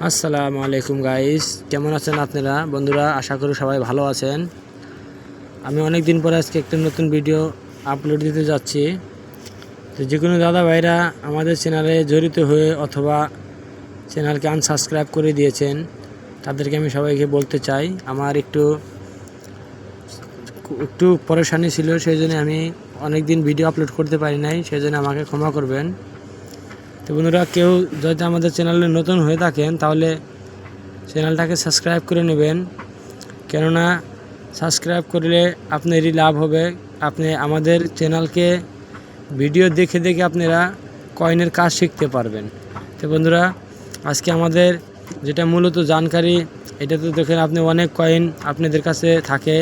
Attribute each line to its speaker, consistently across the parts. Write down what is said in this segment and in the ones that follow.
Speaker 1: আসসালামু আলাইকুম গাইস, কেমন আছেন আপনারা বন্ধুরা? আশা করি সবাই ভালো আছেন। আমি অনেক দিন পরে আজকে একটা নতুন ভিডিও আপলোড দিতে যাচ্ছি। তো যে কোনো দাদা ভাইরা আমাদের চ্যানেলে জড়িত হয়ে অথবা চ্যানেলকে আনসাবস্ক্রাইব করে দিয়েছেন, তাদেরকে আমি সবাইকে বলতে চাই আমার একটু পরেশানি ছিল, সেই জন্য আমি অনেক দিন ভিডিও আপলোড করতে পারি নাই, সেই জন্য আমাকে ক্ষমা করবেন। তো বন্ধুরা, কেউ যদি আমাদের চ্যানেলে নতুন হয়ে থাকেন তাহলে চ্যানেলটাকে সাবস্ক্রাইব করে নেবেন, কেননা সাবস্ক্রাইব করলে আপনারই লাভ হবে। আপনি আমাদের চ্যানেলকে ভিডিও দেখে দেখে আপনারা কয়েনের কাজ শিখতে পারবেন। তো বন্ধুরা, আজকে আমাদের যেটা মূলত জানকারি, এটা তো দেখেন আপনি অনেক কয়েন আপনাদের কাছে থাকে।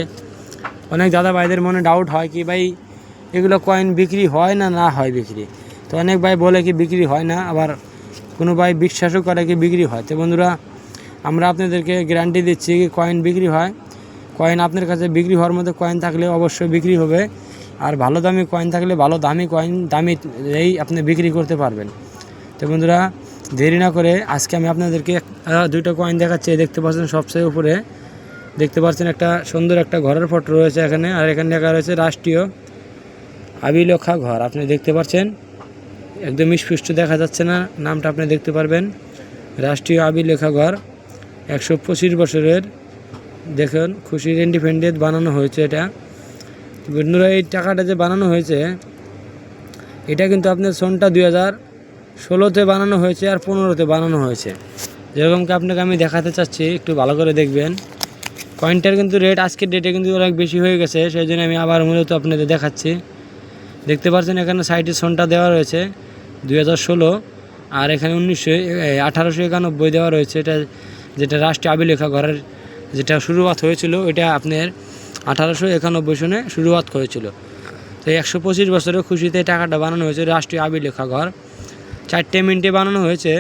Speaker 1: অনেক দাদা ভাইদের মনে ডাউট হয় কি ভাই এগুলো কয়েন বিক্রি হয় না হয় বিক্রি। তো অনেক ভাই বলে কি বিক্রি হয় না, আবার কোনো ভাই বিশ্বাসও করে কি বিক্রি হয়। তো বন্ধুরা, আমরা আপনাদেরকে গ্যারান্টি দিচ্ছি কি কয়েন বিক্রি হয়। কয়েন আপনার কাছে বিক্রি হওয়ার মতো কয়েন থাকলে অবশ্যই বিক্রি হবে, আর ভালো দামি কয়েন থাকলে ভালো দামি কয়েন দামিতেই আপনি বিক্রি করতে পারবেন। তো বন্ধুরা, দেরি না করে আজকে আমি আপনাদেরকে দুইটা কয়েন দেখাচ্ছি। দেখতে পাচ্ছেন সবচেয়ে উপরে দেখতে পাচ্ছেন একটা সুন্দর একটা ঘরের ফটো রয়েছে এখানে, আর এখানে লেখা রয়েছে রাষ্ট্রীয় আবিলেখা ঘর। আপনি দেখতে পাচ্ছেন একদম স্পষ্ট দেখা যাচ্ছে না, নামটা আপনি দেখতে পারবেন, রাষ্ট্রীয় আবিলেখা ঘর 125 বছরের। দেখুন খুশির ইন্ডিপেন্ডেন্ট বানানো হয়েছে এটা। বন্ধুরা, এই টাকাটা যে বানানো হয়েছে এটা কিন্তু আপনার সনটা 2016-তে বানানো হয়েছে আর 15-তে বানানো হয়েছে। যেরকমকি আপনাকে আমি দেখাতে চাচ্ছি, একটু ভালো করে দেখবেন। কয়েনটার কিন্তু রেট আজকের ডেটে কিন্তু অনেক বেশি হয়ে গেছে, সেই জন্য আমি আবার মূলত আপনাদের দেখাচ্ছি। দেখতে পাচ্ছেন এখানে সাইডে সনটা দেওয়া রয়েছে 2016, আর এখানে 1891 দেওয়া রয়েছে। এটা যেটা রাষ্ট্রীয় আবিলেখা ঘরের যেটা শুরুয়াত হয়েছিল, এটা আপনার 1891 সনে শুরুয়াত হয়েছিল। তো 125 বছরের খুশিতে টাকাটা বানানো হয়েছে রাষ্ট্রীয় আবিলেখা ঘর। 4টে মিনিটে বানানো হয়েছে,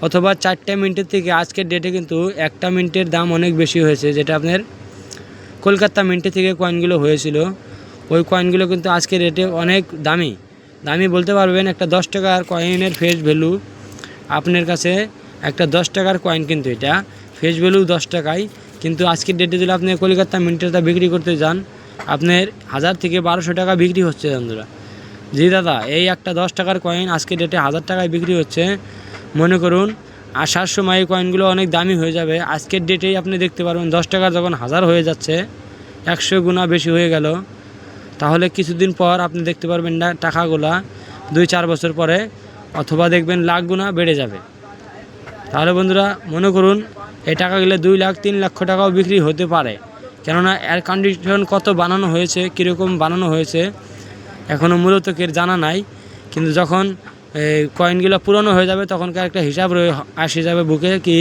Speaker 1: অথবা 4টে মিনিটের থেকে আজকের ডেটে কিন্তু 1টা মিনিটের দাম অনেক বেশি হয়েছে। যেটা আপনার কলকাতা মিন্টে থেকে কয়েনগুলো হয়েছিল, ওই কয়েনগুলো কিন্তু আজকের রেটে অনেক দামি বলতে পারবেন। একটা 10 টাকার কয়েনের ফেস ভ্যালু আপনার কাছে, একটা 10 টাকার কয়েন কিন্তু এটা ফেস ভ্যালু 10 টাকায়, কিন্তু আজকের ডেটে যদি আপনি কলকাতা মিন্টেরটা বিক্রি করতে যান আপনার 1000 থেকে 1200 টাকা বিক্রি হচ্ছে বন্ধুরা। জি দাদা, এই একটা 10 টাকার কয়েন আজকের ডেটে 1000 টাকায় বিক্রি হচ্ছে। মনে করুন আসার সময় এই কয়েনগুলো অনেক দামি হয়ে যাবে, আজকের ডেটেই আপনি দেখতে পারবেন 10 টাকার যখন 1000 হয়ে যাচ্ছে, 100 গুণা বেশি হয়ে গেল। তাহলে কিছুদিন পর আপনি দেখতে পারবেন না টাকাগুলা 2-4 বছর পরে অথবা দেখবেন লাখ গুণা বেড়ে যাবে। তাহলে বন্ধুরা মনে করুন এই টাকাগুলো 2 লাখ 3 লক্ষ টাকাও বিক্রি হতে পারে, কেননা এর কন্ডিশন কত বানানো হয়েছে, কীরকম বানানো হয়েছে এখনও মূলত কেউ জানা নাই। কিন্তু যখন কয়েনগুলো পুরনো হয়ে যাবে তখনকার একটা হিসাব আসে যাবে বুকে কি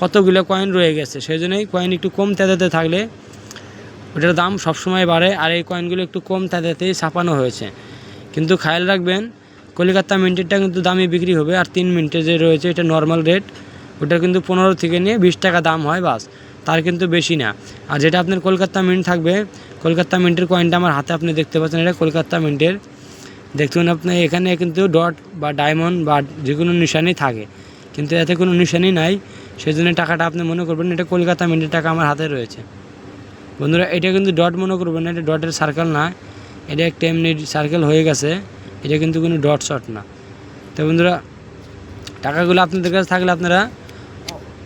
Speaker 1: কতগুলো কয়েন রয়ে গেছে। সেই জন্যই কয়েন একটু কম তেজাতে থাকলে ওটার দাম সবসময় বাড়ে, আর এই কয়েনগুলো একটু কম তেজাতেই ছাপানো হয়েছে। কিন্তু খেয়াল রাখবেন কলকাতা মিন্টেরটা কিন্তু দামে বিক্রি হবে, আর 3 মিনিটে যে রয়েছে এটা নর্মাল রেট, ওটা কিন্তু 15 থেকে নিয়ে 20 টাকা দাম হয় বাস, তার কিন্তু বেশি না। আর যেটা আপনার কলকাতা মিন্ট থাকবে, কলকাতা মিন্টের কয়েনটা আমার হাতে আপনি দেখতে পাচ্ছেন, এটা কলকাতা মিন্টের। দেখুন আপনি এখানে কিন্তু ডট বা ডায়মন্ড বা যে কোনো নিশানি থাকে, কিন্তু এতে কোনো নিশানি নাই, সেই জন্য টাকাটা আপনি মনে করবেন এটা কলকাতা মিন্টের টাকা আমার হাতে রয়েছে। বন্ধুরা, এটা কিন্তু ডট মনে করবেন না, এটা ডটের সার্কেল না, এটা একটা এমনি সার্কেল হয়ে গেছে, এটা কিন্তু কোনো ডট শট না। তো বন্ধুরা, টাকাগুলো আপনাদের কাছে থাকলে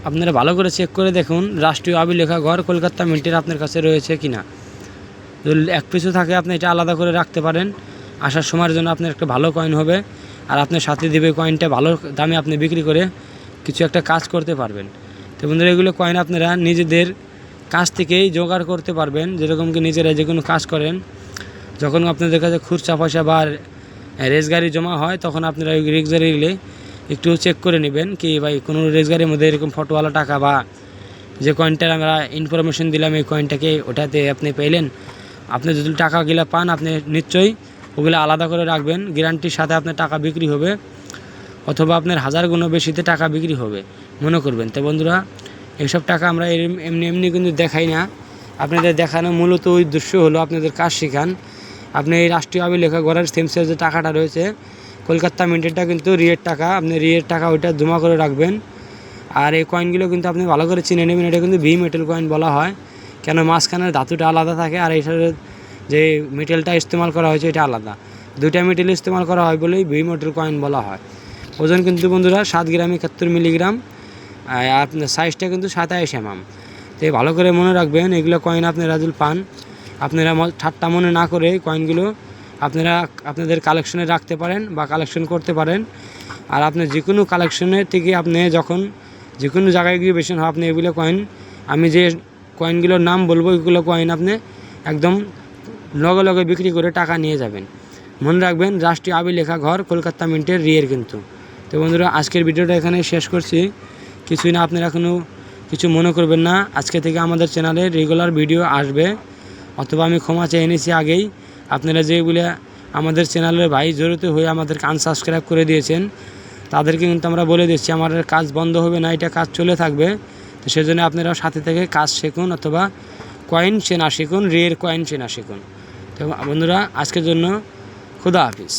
Speaker 1: আপনারা ভালো করে চেক করে দেখুন রাষ্ট্রীয় আবিলেখা ঘর কলকাতা মিন্টের আপনার কাছে রয়েছে কিনা। যদি এক পিছু থাকে আপনি এটা আলাদা করে রাখতে পারেন, আসার সময়ের জন্য আপনার একটা ভালো কয়েন হবে, আর আপনার সাথে দেবে কয়েনটা ভালো দামে আপনি বিক্রি করে কিছু একটা কাজ করতে পারবেন। তো বন্ধুরা, এগুলো কয়েন আপনারা নিজেদের কাছ থেকেই জোগাড় করতে পারবেন, যেরকম কি নিজেরা যে কোনো কাজ করেন, যখন আপনাদের কাছে খুচরা পয়সা বা রেজগাড়ি জমা হয় তখন আপনারা ওই রেজগাড়িগুলি একটু চেক করে নেবেন কি ভাই কোনো রেজগাড়ির মধ্যে এরকম ফটোওয়ালা টাকা বা যে কয়েনটার আমরা ইনফরমেশন দিলাম এই কয়েনটাকে ওটাতে আপনি পেলেন। আপনি যদি টাকাগুলো পান আপনি নিশ্চয়ই ওগুলো আলাদা করে রাখবেন, গ্যারান্টির সাথে আপনার টাকা বিক্রি হবে, অথবা আপনার 1000 গুণ বেশিতে টাকা বিক্রি হবে মনে করবেন। তো বন্ধুরা, এইসব টাকা আমরা এমনি কিন্তু দেখাই না, আপনাদের দেখানো মূলত উদ্দেশ্য হলো আপনাদের কাজ শেখান। আপনি এই রাষ্ট্রীয় আবিলেখা ঘরের সেমসের যে টাকাটা রয়েছে কলকাতা মিন্টেরটা কিন্তু রিয়ের টাকা, আপনি রিয়ের টাকা ওইটা জমা করে রাখবেন, আর এই কয়েনগুলো কিন্তু আপনি ভালো করে চিনে নেবেন, এটা কিন্তু ভি মেটাল কয়েন বলা হয়, কেন মাঝখানের ধাতুটা আলাদা থাকে আর এই যে মেটেলটা ইস্তেমাল করা হয়েছে এটা আলাদা, দুইটা মেটেল ইস্তেমাল করা হয় বলেই ভি মেটাল কয়েন বলা হয়। ওজন কিন্তু বন্ধুরা 7 গ্রাম 71 মিলিগ্রাম, আর সাইজটা কিন্তু 27 mm। তো ভালো করে মনে রাখবেন, এগুলো কয়েন আপনারা যদি পান আপনারা ঠাট্টা মনে না করে কয়েনগুলো আপনারা আপনাদের কালেকশনে রাখতে পারেন বা কালেকশন করতে পারেন। আর আপনি যে কোনো কালেকশনের থেকে আপনি যখন যে কোনো জায়গায় গিয়ে বেশি হয় আপনি এগুলো কয়েন, আমি যে কয়েনগুলোর নাম বলবো এগুলো কয়েন আপনি একদম লগে লগে বিক্রি করে টাকা নিয়ে যাবেন। মনে রাখবেন রাষ্ট্রীয় আবি লেখা ঘর কলকাতা মিন্টের রিয়ের কিন্তু। তো বন্ধুরা আজকের ভিডিওটা এখানে শেষ করছি। কিছুই না, আপনারা এখনও কিছু মনে করবেন না, আজকে থেকে আমাদের চ্যানেলে রেগুলার ভিডিও আসবে। অথবা আমি ক্ষমা চেয়ে এনেছি আগেই, আপনারা যেগুলো আমাদের চ্যানেলের ভাই জড়িত হয়ে আমাদেরকে আনসাবস্ক্রাইব করে দিয়েছেন তাদেরকে কিন্তু আমরা বলে দিচ্ছি আমাদের কাজ বন্ধ হবে না, এটা কাজ চলে থাকবে। তো সেজন্য আপনারা সাথে থেকে কাজ শিখুন অথবা কয়েন চেনা শিখুন, রেয়ার কয়েন চেনা শিখুন। তো বন্ধুরা আজকের জন্য খুদা হাফিজ।